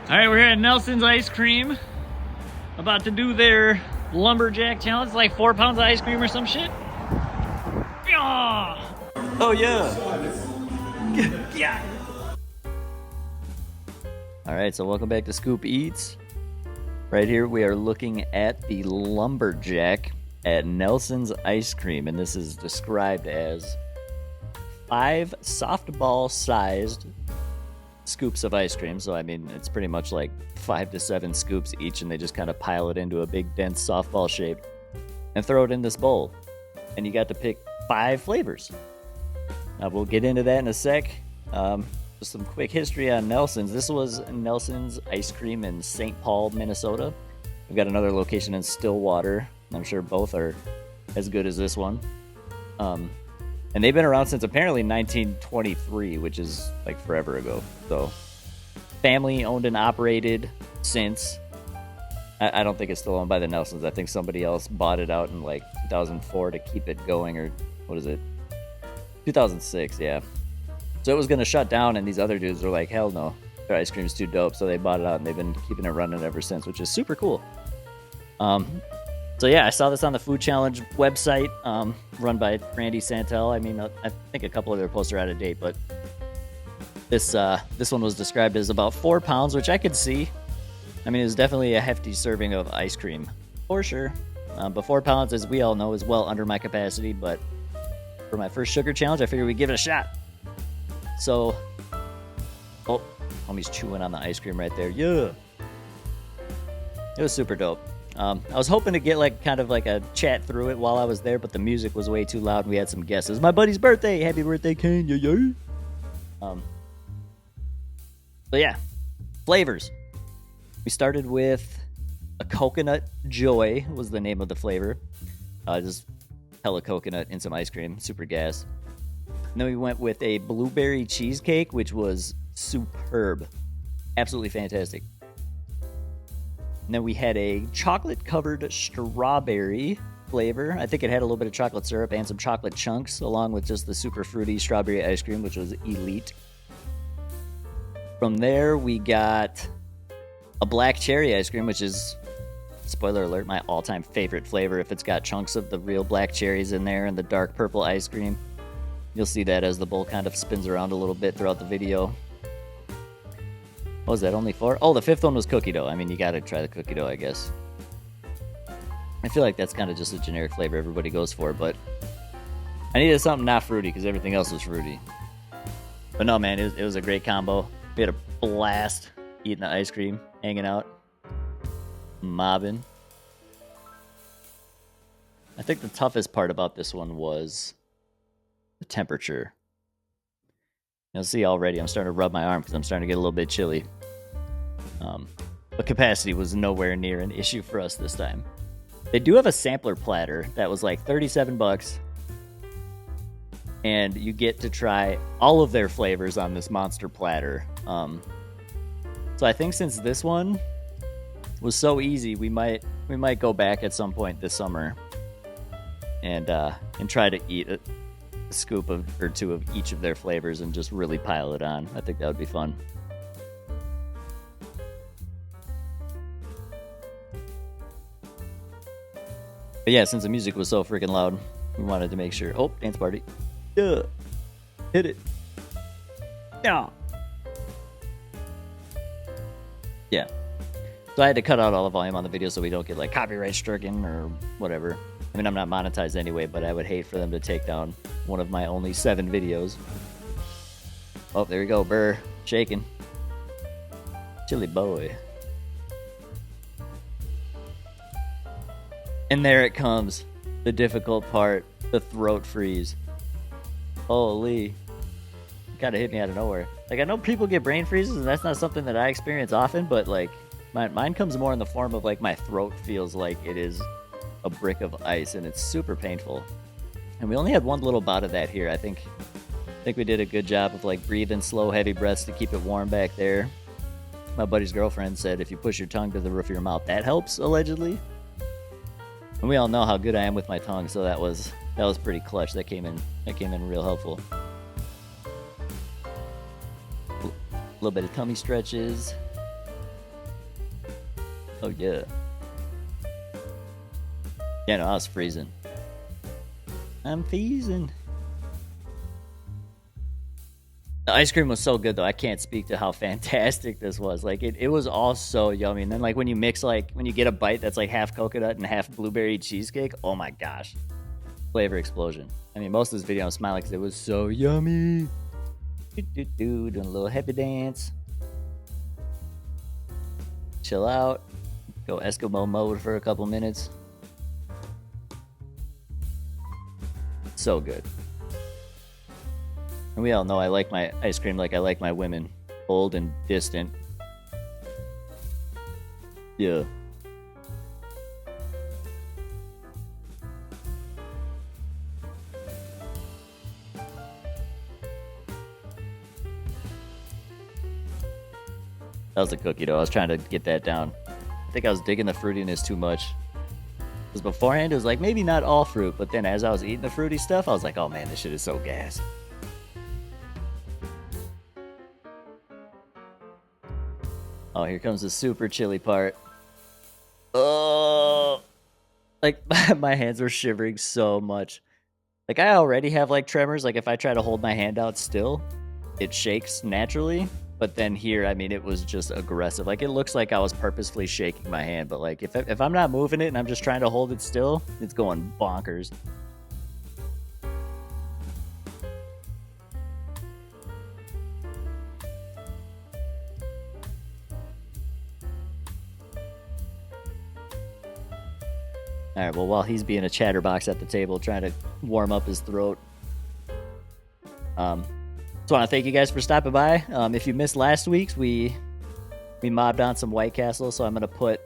All right, we're here at Nelson's Ice Cream, about to do their Lumberjack challenge. It's like 4 pounds of ice cream or some shit. Yeah. Oh yeah. Yeah. All right, so welcome back to Scoop Eats. Right here we are looking at the Lumberjack at Nelson's Ice Cream, and this is described as 5 softball-sized scoops of ice cream. So I mean, it's pretty much like 5 to 7 scoops each, and they just kind of pile it into a big dense softball shape and throw it in this bowl. And you got to pick 5 flavors. Now we'll get into that in a sec. Just some quick history on Nelson's. This was Nelson's Ice Cream in St. Paul, Minnesota. We've got another location in Stillwater. I'm sure both are as good as this one. And they've been around since apparently 1923, which is like forever ago. So family owned and operated since. I don't think it's still owned by the Nelsons. I think somebody else bought it out in like 2004 to keep it going, or what is it? 2006, yeah. So it was going to shut down, and these other dudes were like, hell no, their ice cream's too dope. So they bought it out, and they've been keeping it running ever since, which is super cool. So yeah, I saw this on the Food Challenge website, run by Randy Santel. I mean, I think a couple of their posts are out of date, but this one was described as about 4 pounds, which I could see. I mean, it was definitely a hefty serving of ice cream, for sure. But 4 pounds, as we all know, is well under my capacity, but for my first sugar challenge, I figured we'd give it a shot. So, oh, homie's chewing on the ice cream right there. Yeah. It was super dope. I was hoping to get like kind of like a chat through it while I was there, but the music was way too loud and we had some guests. It was my buddy's birthday. Happy birthday, Kane. Yeah, yeah. But yeah, flavors. We started with a coconut joy was the name of the flavor. Just hella coconut in some ice cream, super gas. And then we went with a blueberry cheesecake, which was superb. Absolutely fantastic. And then we had a chocolate-covered strawberry flavor. I think it had a little bit of chocolate syrup and some chocolate chunks, along with just the super fruity strawberry ice cream, which was elite. From there, we got a black cherry ice cream, which is, spoiler alert, my all-time favorite flavor. If it's got chunks of the real black cherries in there and the dark purple ice cream. You'll see that as the bowl kind of spins around a little bit throughout the video. What was that, only 4? Oh, the 5th one was cookie dough. I mean, you gotta try the cookie dough, I guess. I feel like that's kind of just a generic flavor everybody goes for, but I needed something not fruity because everything else was fruity. But no, man, it was a great combo. We had a blast eating the ice cream, hanging out, mobbing. I think the toughest part about this one was the temperature. You'll see already I'm starting to rub my arm because I'm starting to get a little bit chilly. But capacity was nowhere near an issue for us this time. They do have a sampler platter that was like $37, and you get to try all of their flavors on this monster platter. So I think since this one was so easy, we might go back at some point this summer and try to eat a scoop or 2 of each of their flavors and just really pile it on. I think that would be fun. But yeah, since the music was so freaking loud, we wanted to make sure. Oh, dance party. Yeah. Hit it. Yeah. Yeah. So I had to cut out all the volume on the video so we don't get like copyright stricken or whatever. I mean, I'm not monetized anyway, but I would hate for them to take down one of my only 7 videos. Oh, there we go, Burr. Shaking. Chilly boy. And there it comes. The difficult part. The throat freeze. Holy. It kind of hit me out of nowhere. Like, I know people get brain freezes, and that's not something that I experience often, but, like, mine comes more in the form of, like, my throat feels like it is a brick of ice, and it's super painful. And we only had one little bout of that here. I think we did a good job of like breathing slow, heavy breaths to keep it warm back there. My buddy's girlfriend said if you push your tongue to the roof of your mouth, that helps, allegedly. And we all know how good I am with my tongue, so that was pretty clutch. That came in real helpful. A little bit of tummy stretches. Oh yeah. Yeah, no, I was freezing. I'm freezing. The ice cream was so good though. I can't speak to how fantastic this was. Like it was all so yummy. And then like when you mix like when you get a bite that's like half coconut and half blueberry cheesecake, oh my gosh. Flavor explosion. I mean, most of this video I'm smiling because it was so yummy. Doing a little happy dance. Chill out. Go Eskimo mode for a couple minutes. So good. And we all know I like my ice cream like I like my women. Cold and distant. Yeah. That was the cookie dough. I was trying to get that down. I think I was digging the fruitiness too much. Because beforehand it was like maybe not all fruit, but then as I was eating the fruity stuff, I was like, oh man, this shit is so gas. Oh, here comes the super chilly part. Oh, like my hands were shivering so much. Like I already have like tremors. Like if I try to hold my hand out still, it shakes naturally. But then here, I mean, it was just aggressive. Like it looks like I was purposefully shaking my hand. But like if I'm not moving it and I'm just trying to hold it still, it's going bonkers. All right, well, while he's being a chatterbox at the table trying to warm up his throat, just want to thank you guys for stopping by. If you missed last week's, we mobbed on some White Castle, so I'm going to put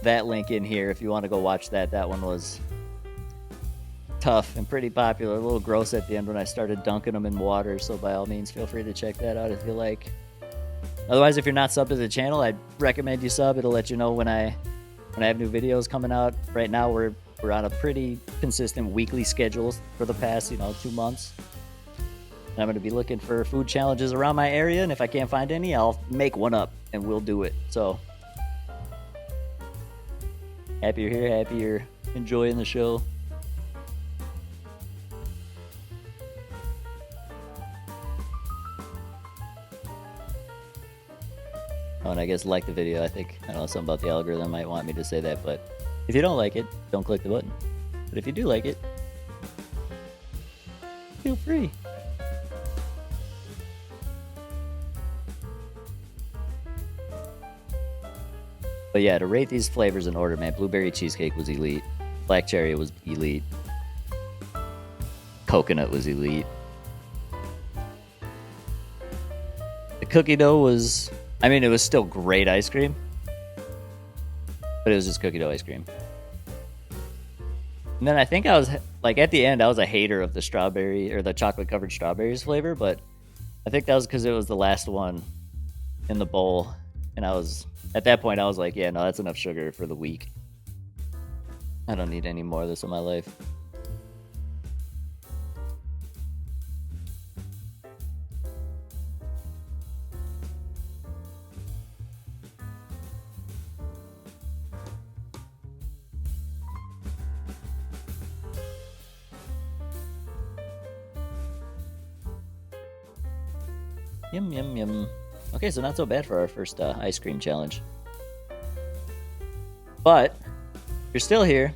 that link in here if you want to go watch that. That one was tough and pretty popular. A little gross at the end when I started dunking them in water, so by all means, feel free to check that out if you like. Otherwise, if you're not subbed to the channel, I'd recommend you sub. It'll let you know when I have new videos coming out. Right now, we're on a pretty consistent weekly schedule for the past, 2 months. And I'm going to be looking for food challenges around my area, and if I can't find any, I'll make one up, and we'll do it. So, happy you're here, happy you're enjoying the show. Oh, and I guess like the video. I don't know, something about the algorithm might want me to say that, but if you don't like it, don't click the button. But if you do like it, feel free. But yeah, to rate these flavors in order, man, blueberry cheesecake was elite. Black cherry was elite. Coconut was elite. The cookie dough was, it was still great ice cream. But it was just cookie dough ice cream. And then I think I was, at the end, I was a hater of the strawberry, or the chocolate-covered strawberries flavor, but I think that was because it was the last one in the bowl. And at that point, I was like, yeah, no, that's enough sugar for the week. I don't need any more of this in my life. Yum, yum, yum. Okay, so not so bad for our first ice cream challenge. But, if you're still here,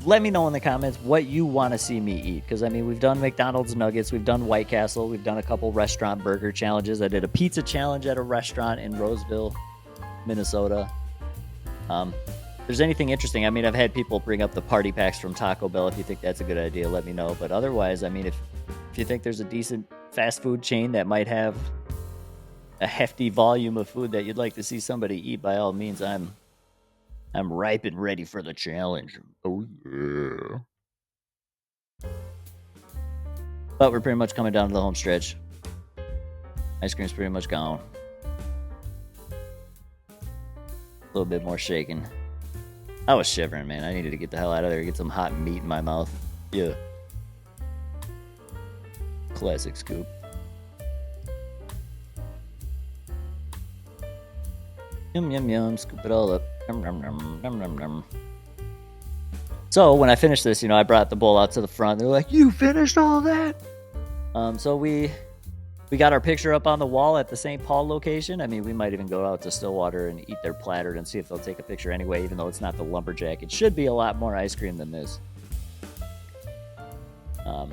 let me know in the comments what you want to see me eat. Because, we've done McDonald's nuggets, we've done White Castle, we've done a couple restaurant burger challenges. I did a pizza challenge at a restaurant in Roseville, Minnesota. If there's anything interesting, I've had people bring up the party packs from Taco Bell. If you think that's a good idea, let me know. But otherwise, if you think there's a decent fast food chain that might have a hefty volume of food that you'd like to see somebody eat, by all means, I'm ripe and ready for the challenge. Oh yeah. But we're pretty much coming down to the home stretch. Ice cream's pretty much gone. A little bit more shaking. I was shivering, man. I needed to get the hell out of there, get some hot meat in my mouth. Yeah. Classic scoop. Yum, yum, yum. Scoop it all up. Nom, nom, nom, nom, nom, nom. So when I finished this, I brought the bowl out to the front. They're like, "You finished all that?" So we got our picture up on the wall at the St. Paul location. I mean, we might even go out to Stillwater and eat their platter and see if they'll take a picture anyway, even though it's not the Lumberjack. It should be a lot more ice cream than this. But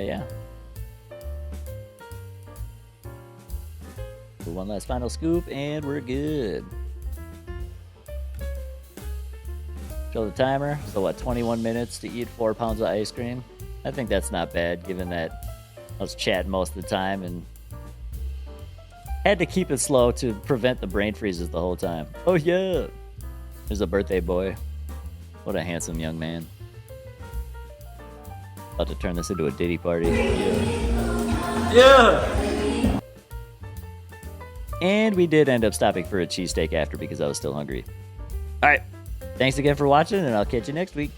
yeah. So one last final scoop, and we're good. Show the timer. So what, 21 minutes to eat 4 pounds of ice cream? I think that's not bad, given that I was chatting most of the time and had to keep it slow to prevent the brain freezes the whole time. Oh yeah! There's a birthday boy. What a handsome young man. About to turn this into a ditty party. Yeah. Yeah! And we did end up stopping for a cheesesteak after because I was still hungry. Alright. Thanks again for watching, and I'll catch you next week.